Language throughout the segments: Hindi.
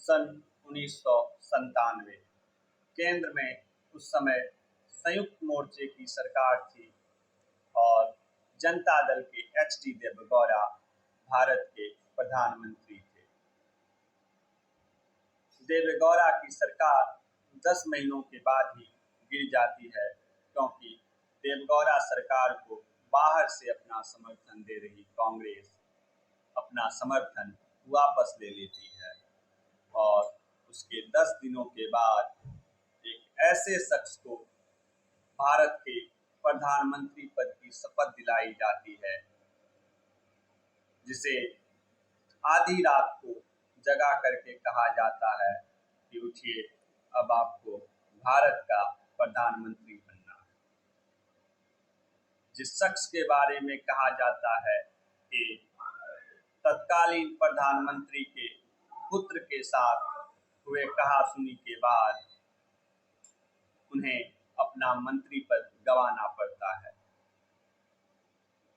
सन 1997। केंद्र में उस समय संयुक्त मोर्चे की सरकार थी और जनता दल के एच.डी. देवेगौड़ा भारत के प्रधानमंत्री थे। देवेगौड़ा की सरकार 10 महीनों के बाद ही गिर जाती है, क्योंकि देवेगौड़ा सरकार को बाहर से अपना समर्थन दे रही कांग्रेस अपना समर्थन वापस ले लेती है और उसके 10 दिनों के बाद एक ऐसे शख्स को भारत के प्रधानमंत्री पद की शपथ दिलाई जाती है जिसे आधी रात को जगा करके कहा जाता है कि उठिए, अब आपको भारत का प्रधानमंत्री बनना है। जिस शख्स के बारे में कहा जाता है कि तत्कालीन प्रधानमंत्री के पुत्र के साथ हुए कहासुनी के बाद उन्हें अपना मंत्री पद गंवाना पड़ता है।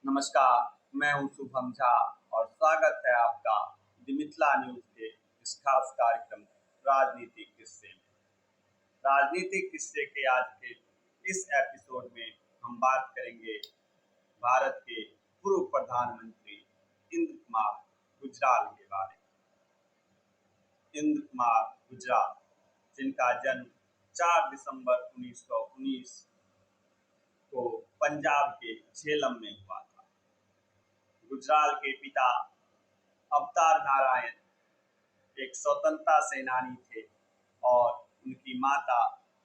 नमस्कार, मैं हूं शुभम झा और स्वागत है आपका द मिथिला न्यूज के इस खास कार्यक्रम राजनीतिक किस्से में। राजनीतिक किस्से के आज के इस एपिसोड में हम बात करेंगे भारत के पूर्व प्रधानमंत्री इंद्र कुमार गुजराल के बारे में। इंद्र कुमार गुजराल, जिनका जन्म 4 दिसंबर 1919 को पंजाब के झेलम में हुआ था। गुजराल के पिता अवतार नारायण एक स्वतंत्रता सेनानी थे और उनकी माता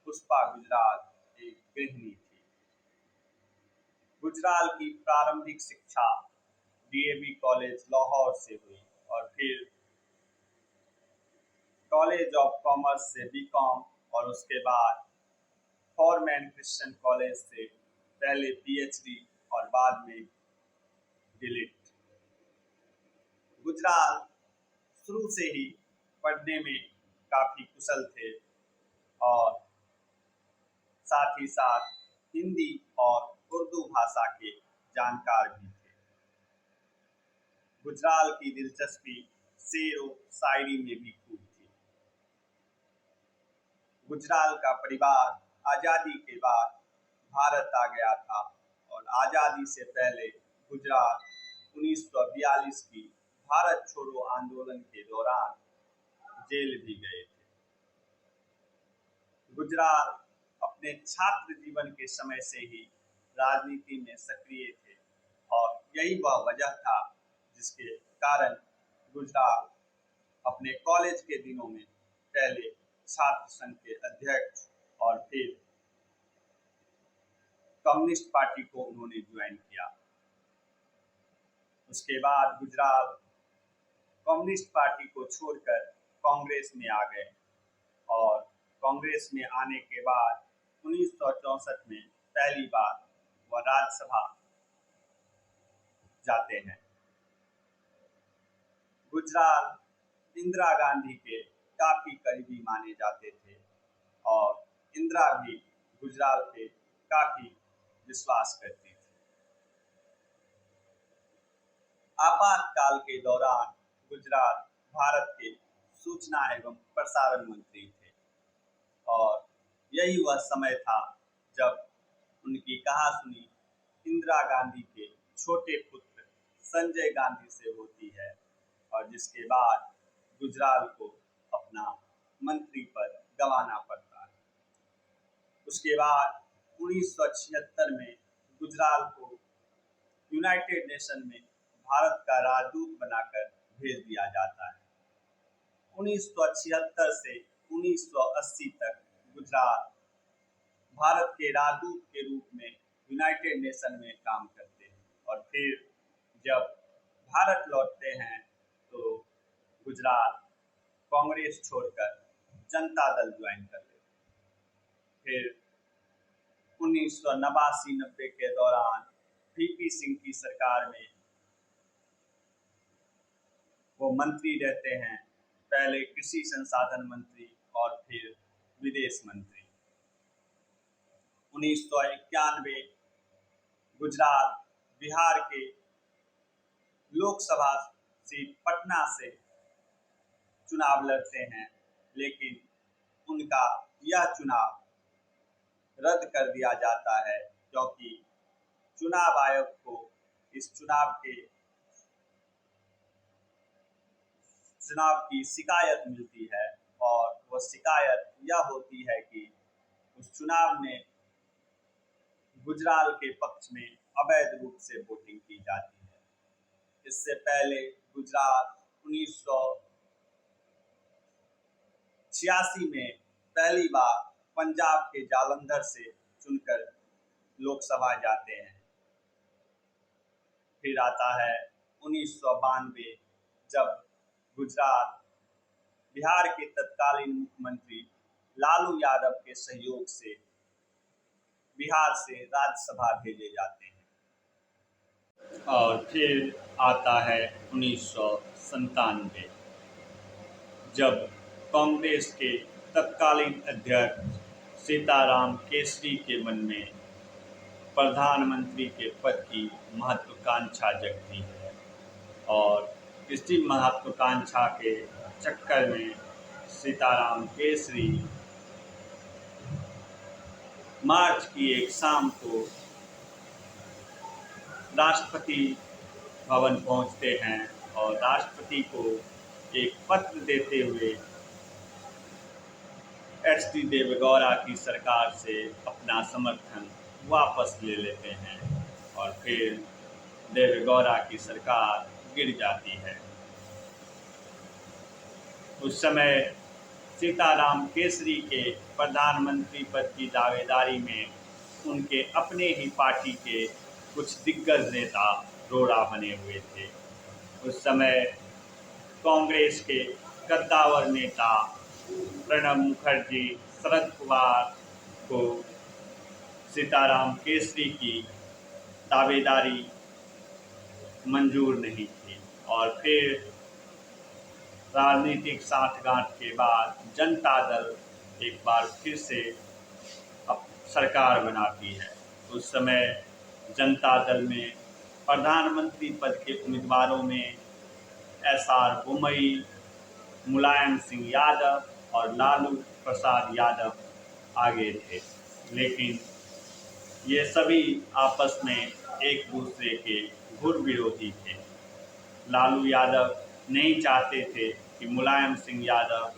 पुष्पा गुजराल एक गृहिणी थी। गुजराल की प्रारंभिक शिक्षा डीएवी कॉलेज लाहौर से हुई और फिर कॉलेज ऑफ कॉमर्स से बीकॉम और उसके बाद फॉरमैन क्रिश्चियन कॉलेज से पहले पीएचडी और बाद में डिलीट। गुजराल शुरू से ही पढ़ने में काफ़ी कुशल थे और साथ ही साथ हिंदी और उर्दू भाषा के जानकार भी थे। गुजराल की दिलचस्पी शेर व शायरी में भी खूब थी। गुजराल का परिवार आज़ादी के बाद भारत आ गया था और आज़ादी से पहले गुजराल 1942 की भारत छोड़ो आंदोलन के दौरान जेल भी गए थे। गुजराल अपने छात्र जीवन के समय से ही राजनीति में सक्रिय थे और यही वह वजह था जिसके कारण गुजराल अपने कॉलेज के दिनों में पहले छात्र संघ के अध्यक्ष और फिर कम्युनिस्ट पार्टी को उन्होंने ज्वाइन किया। उसके बाद गुजराल कम्युनिस्ट पार्टी को छोड़कर कांग्रेस में आ गए और कांग्रेस में आने के बाद 1964 में पहली बार वह राज्यसभा जाते हैं। गुजराल इंदिरा गांधी के काफी करीबी माने जाते थे और इंदिरा भी गुजराल पे काफी विश्वास करती थी। आपातकाल के दौरान गुजराल भारत के सूचना एवं प्रसारण मंत्री थे और यही वह समय था जब उनकी कहासुनी इंदिरा गांधी के छोटे पुत्र संजय गांधी से होती है और जिसके बाद गुजराल को अपना मंत्री पद गंवाना पड़ता है। उसके बाद 1976 में गुजराल को यूनाइटेड नेशन में भारत का राजदूत बनाकर भेज दिया जाता है। 1976 से 1980 तक गुजराल भारत के राजदूत के रूप में यूनाइटेड नेशन में काम करते हैं और फिर जब भारत लौटते हैं तो गुजराल कांग्रेस छोड़कर जनता दल ज्वाइन कर लेते हैं। फिर 1989-90 के दौरान वीपी सिंह की सरकार में वो मंत्री रहते हैं, पहले कृषि संसाधन मंत्री और फिर विदेश मंत्री। 1991 गुजराल बिहार के लोकसभा सीट पटना से चुनाव लड़ते हैं, लेकिन उनका यह चुनाव रद्द कर दिया जाता है क्योंकि चुनाव आयोग को इस चुनाव की शिकायत मिलती है और वह शिकायत यह होती है कि उस चुनाव में गुजराल के पक्ष में अवैध रूप से वोटिंग की जाती है। इससे पहले गुजराल 1986 में पहली बार पंजाब के जालंधर से चुनकर लोकसभा जाते हैं। फिर आता है 1992 जब गुजरात बिहार के तत्कालीन मुख्यमंत्री लालू यादव के सहयोग से बिहार से राज्यसभा भेजे जाते हैं। और फिर आता है 1997 जब कांग्रेस के तत्कालीन अध्यक्ष सीताराम केसरी के मन में प्रधानमंत्री के पद की महत्वाकांक्षा जगती है और इसी महत्वाकांक्षा के चक्कर में सीताराम केसरी मार्च की एक शाम को राष्ट्रपति भवन पहुंचते हैं और राष्ट्रपति को एक पत्र देते हुए एच.डी. देवेगौड़ा की सरकार से अपना समर्थन वापस ले लेते हैं और फिर देवेगौड़ा की सरकार गिर जाती है। उस समय सीताराम केसरी के प्रधानमंत्री पद की दावेदारी में उनके अपने ही पार्टी के कुछ दिग्गज नेता रोड़ा बने हुए थे। उस समय कांग्रेस के कद्दावर नेता प्रणब मुखर्जी, शरद पवार को सीताराम केसरी की दावेदारी मंजूर नहीं थी और फिर राजनीतिक साठगांठ के बाद जनता दल एक बार फिर से अब सरकार बनाती है। उस समय जनता दल में प्रधानमंत्री पद के उम्मीदवारों में एस.आर. बोम्मई, मुलायम सिंह यादव और लालू प्रसाद यादव आगे थे, लेकिन ये सभी आपस में एक दूसरे के घुर विरोधी थे। लालू यादव नहीं चाहते थे कि मुलायम सिंह यादव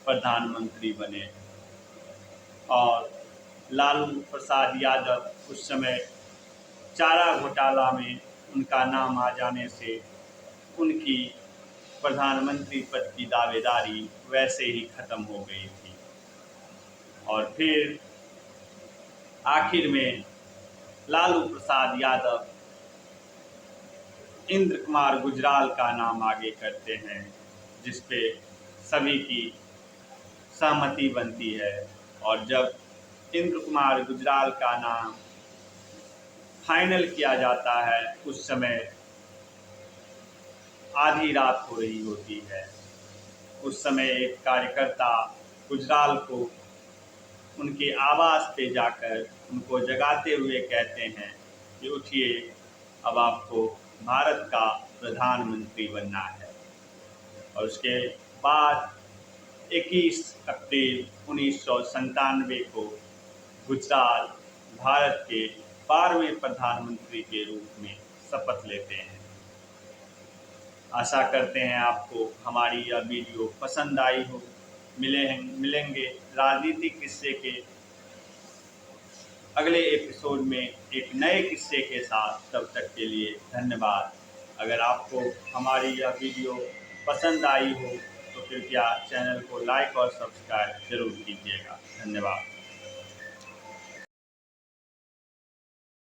प्रधानमंत्री बने और लालू प्रसाद यादव उस समय चारा घोटाला में उनका नाम आ जाने से उनकी प्रधानमंत्री पद की दावेदारी वैसे ही खत्म हो गई थी। और फिर आखिर में लालू प्रसाद यादव इंद्र कुमार गुजराल का नाम आगे करते हैं, जिसपे सभी की सहमति बनती है और जब इंद्र कुमार गुजराल का नाम फाइनल किया जाता है उस समय आधी रात हो रही होती है। उस समय एक कार्यकर्ता गुजराल को उनके आवास पे जाकर उनको जगाते हुए कहते हैं कि उठिए, अब आपको भारत का प्रधानमंत्री बनना है। और उसके बाद 21 अप्रैल 1997 को गुजराल भारत के 12वें प्रधानमंत्री के रूप में शपथ लेते हैं। आशा करते हैं आपको हमारी यह वीडियो पसंद आई हो। मिलेंगे राजनीतिक किस्से के अगले एपिसोड में एक नए किस्से के साथ। तब तक के लिए धन्यवाद। अगर आपको हमारी यह वीडियो पसंद आई हो तो कृपया चैनल को लाइक और सब्सक्राइब जरूर कीजिएगा। धन्यवाद।